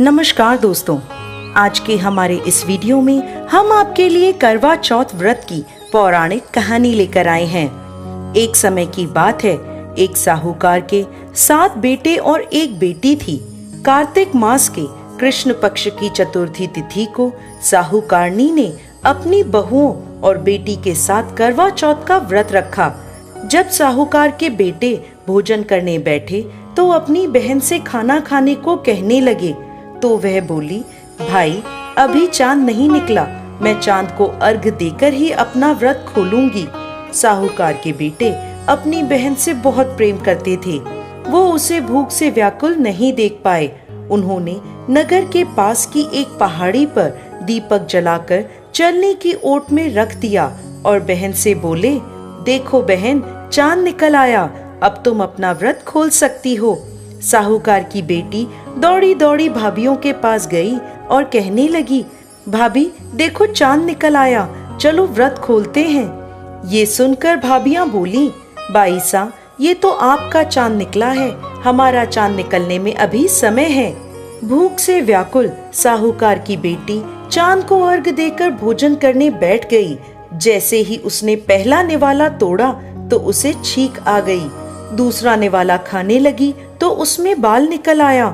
नमस्कार दोस्तों, आज के हमारे इस वीडियो में हम आपके लिए करवा चौथ व्रत की पौराणिक कहानी लेकर आए हैं। एक समय की बात है, एक साहूकार के 7 बेटे और एक बेटी थी। कार्तिक मास के कृष्ण पक्ष की चतुर्थी तिथि को साहूकारनी ने अपनी बहुओं और बेटी के साथ करवा चौथ का व्रत रखा। जब साहूकार के बेटे भोजन करने बैठे तो अपनी बहन से खाना खाने को कहने लगे, तो वह बोली, भाई अभी चांद नहीं निकला, मैं चांद को अर्घ देकर ही अपना व्रत खोलूंगी। साहूकार के बेटे अपनी बहन से बहुत प्रेम करते थे। वो उसे भूख से व्याकुल नहीं देख पाए। उन्होंने नगर के पास की एक पहाड़ी पर दीपक जलाकर चलने की ओट में रख दिया और बहन से बोले, देखो बहन, चांद निकल आया, अब तुम अपना व्रत खोल सकती हो। साहूकार की बेटी दौड़ी दौड़ी भाभियों के पास गई और कहने लगी, भाभी देखो चांद निकल आया, चलो व्रत खोलते हैं। ये सुनकर भाभियां बोली, बाईसा ये तो आपका चांद निकला है, हमारा चांद निकलने में अभी समय है। भूख से व्याकुल साहूकार की बेटी चांद को अर्घ देकर भोजन करने बैठ गई। जैसे ही उसने पहला निवाला तोड़ा तो उसे छींक आ गई। दूसरा निवाला खाने लगी तो उसमें बाल निकल आया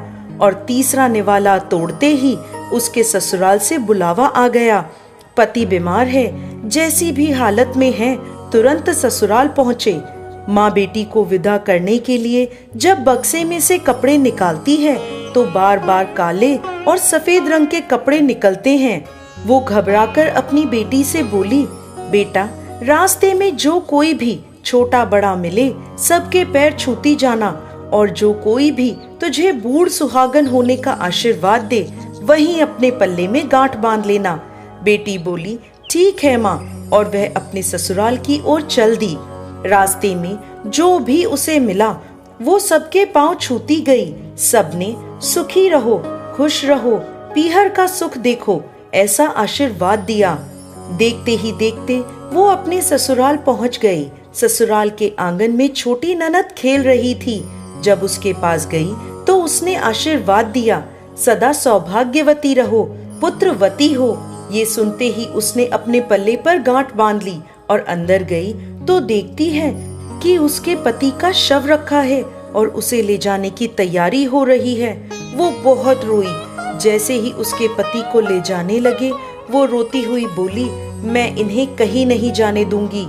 और तीसरा निवाला तोड़ते ही उसके ससुराल से बुलावा आ गया। पति बीमार है, जैसी भी हालत में है तुरंत ससुराल पहुँचे। माँ बेटी को विदा करने के लिए जब बक्से में से कपड़े निकालती है तो बार बार काले और सफेद रंग के कपड़े निकलते हैं। वो घबराकर अपनी बेटी से बोली, बेटा रास्ते में जो कोई भी छोटा बड़ा मिले सबके पैर छूती जाना, और जो कोई भी तुझे बूढ़ सुहागन होने का आशीर्वाद दे वहीं अपने पल्ले में गांठ बांध लेना। बेटी बोली, ठीक है माँ, और वह अपने ससुराल की ओर चल दी। रास्ते में जो भी उसे मिला वो सबके पांव छूती गई। सबने सुखी रहो, खुश रहो, पीहर का सुख देखो, ऐसा आशीर्वाद दिया। देखते ही देखते वो अपने ससुराल पहुंच गई। ससुराल के आंगन में छोटी ननद खेल रही थी। जब उसके पास गई तो उसने आशीर्वाद दिया, सदा सौभाग्यवती रहो, पुत्रवती हो। ये सुनते ही उसने अपने पल्ले पर गांठ बांध ली और अंदर गई तो देखती है कि उसके पति का शव रखा है और उसे ले जाने की तैयारी हो रही है। वो बहुत रोई। जैसे ही उसके पति को ले जाने लगे वो रोती हुई बोली, मैं इन्हें कहीं नहीं जाने दूंगी।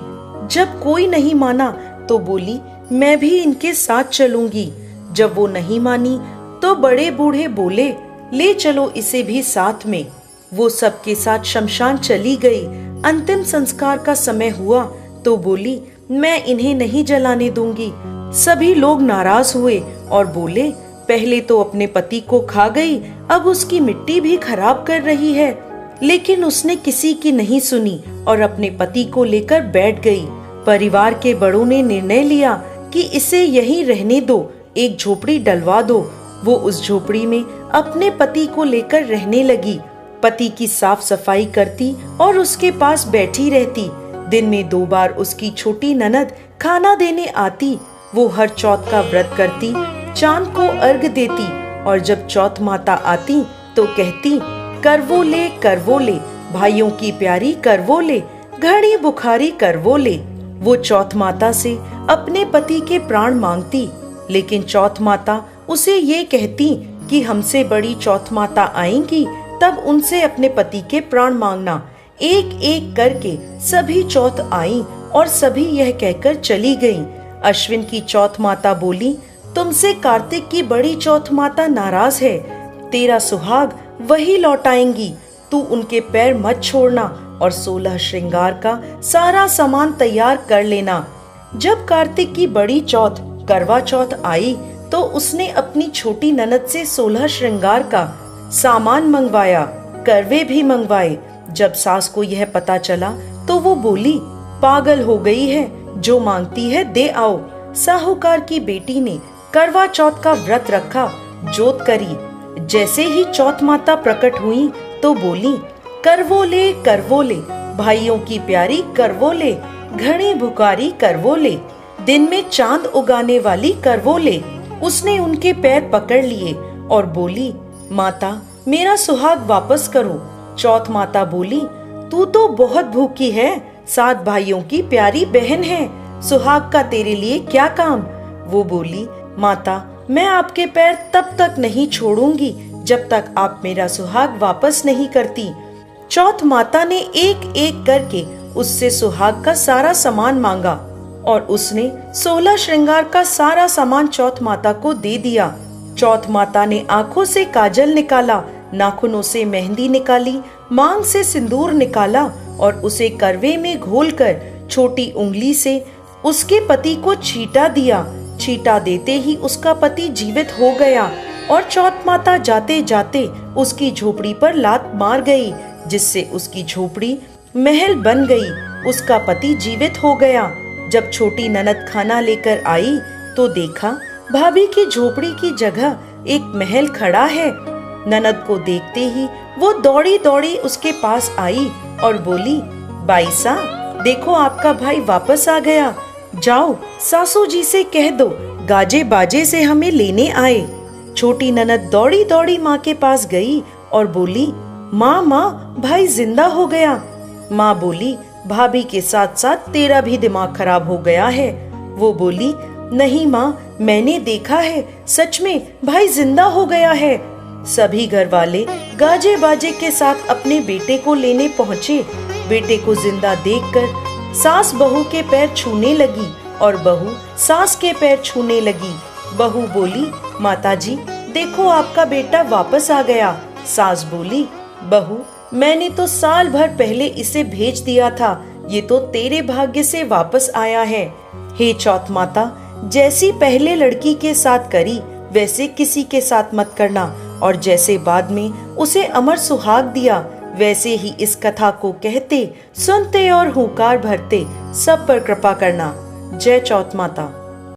जब कोई नहीं माना तो बोली, मैं भी इनके साथ चलूंगी। जब वो नहीं मानी तो बड़े बूढ़े बोले, ले चलो इसे भी साथ में। वो सबके साथ शमशान चली गई। अंतिम संस्कार का समय हुआ तो बोली, मैं इन्हें नहीं जलाने दूंगी। सभी लोग नाराज हुए और बोले, पहले तो अपने पति को खा गई, अब उसकी मिट्टी भी खराब कर रही है। लेकिन उसने किसी की नहीं सुनी और अपने पति को लेकर बैठ गई। परिवार के बड़ों ने निर्णय लिया कि इसे यहीं रहने दो, एक झोपड़ी डलवा दो। वो उस झोपड़ी में अपने पति को लेकर रहने लगी। पति की साफ सफाई करती और उसके पास बैठी रहती। दिन में 2 बार उसकी छोटी ननद खाना देने आती। वो हर चौथ का व्रत करती, चांद को अर्घ देती और जब चौथ माता आती तो कहती, करवो ले भाइयों की प्यारी करवो ले, घड़ी बुखारी करवो ले। वो चौथ माता से अपने पति के प्राण मांगती, लेकिन चौथ माता उसे ये कहती कि हमसे बड़ी चौथ माता आएंगी तब उनसे अपने पति के प्राण मांगना। एक एक करके सभी चौथ आई और सभी यह कहकर चली गईं। अश्विन की चौथ माता बोली, तुमसे कार्तिक की बड़ी चौथ माता नाराज है, तेरा सुहाग वही लौटाएंगी, तू उनके पैर मत छोड़ना और 16 श्रृंगार का सारा सामान तैयार कर लेना। जब कार्तिक की बड़ी चौथ करवा चौथ आई तो उसने अपनी छोटी ननद से 16 श्रृंगार का सामान मंगवाया, करवे भी मंगवाए। जब सास को यह पता चला तो वो बोली, पागल हो गई है, जो मांगती है दे आओ। साहूकार की बेटी ने करवा चौथ का व्रत रखा, जोत करी। जैसे ही चौथ माता प्रकट हुई तो बोली, करवो ले भाइयों की प्यारी करवो ले, घड़ी भुकारी करवो ले, दिन में चांद उगाने वाली करवो ले। उसने उनके पैर पकड़ लिए और बोली, माता मेरा सुहाग वापस करो। चौथ माता बोली, तू तो बहुत भूखी है, 7 भाइयों की प्यारी बहन है, सुहाग का तेरे लिए क्या काम। वो बोली, माता मैं आपके पैर तब तक नहीं छोड़ूंगी जब तक आप मेरा सुहाग वापस नहीं करती। चौथ माता ने एक एक करके उससे सुहाग का सारा सामान मांगा और उसने 16 श्रृंगार का सारा सामान चौथ माता को दे दिया। चौथ माता ने आंखों से काजल निकाला, नाखूनों से मेहंदी निकाली, मांग से सिंदूर निकाला और उसे करवे में घोलकर छोटी उंगली से उसके पति को छींटा दिया। छींटा देते ही उसका पति जीवित हो गया और चौथ माता जाते जाते उसकी झोपड़ी पर लात मार गई, जिससे उसकी झोपड़ी महल बन गई। उसका पति जीवित हो गया। जब छोटी ननद खाना लेकर आई तो देखा भाभी की झोपड़ी की जगह एक महल खड़ा है। ननद को देखते ही वो दौड़ी दौड़ी उसके पास आई और बोली, बाईसा देखो आपका भाई वापस आ गया, जाओ सासू जी से कह दो गाजे बाजे से हमें लेने आए। छोटी ननद दौड़ी दौड़ी माँ के पास गई और बोली, माँ माँ भाई जिंदा हो गया। माँ बोली, भाभी के साथ साथ तेरा भी दिमाग खराब हो गया है। वो बोली, नहीं माँ मैंने देखा है, सच में भाई जिंदा हो गया है। सभी घर वाले गाजे बाजे के साथ अपने बेटे को लेने पहुँचे। बेटे को जिंदा देखकर सास बहू के पैर छूने लगी और बहू सास के पैर छूने लगी। बहू बोली, माताजी देखो आपका बेटा वापस आ गया। सास बोली, बहू मैंने तो साल भर पहले इसे भेज दिया था, ये तो तेरे भाग्य से वापस आया है। हे चौथ माता, जैसी पहले लड़की के साथ करी वैसे किसी के साथ मत करना, और जैसे बाद में उसे अमर सुहाग दिया वैसे ही इस कथा को कहते, सुनते और हुंकार भरते सब पर कृपा करना। जय चौथ माता।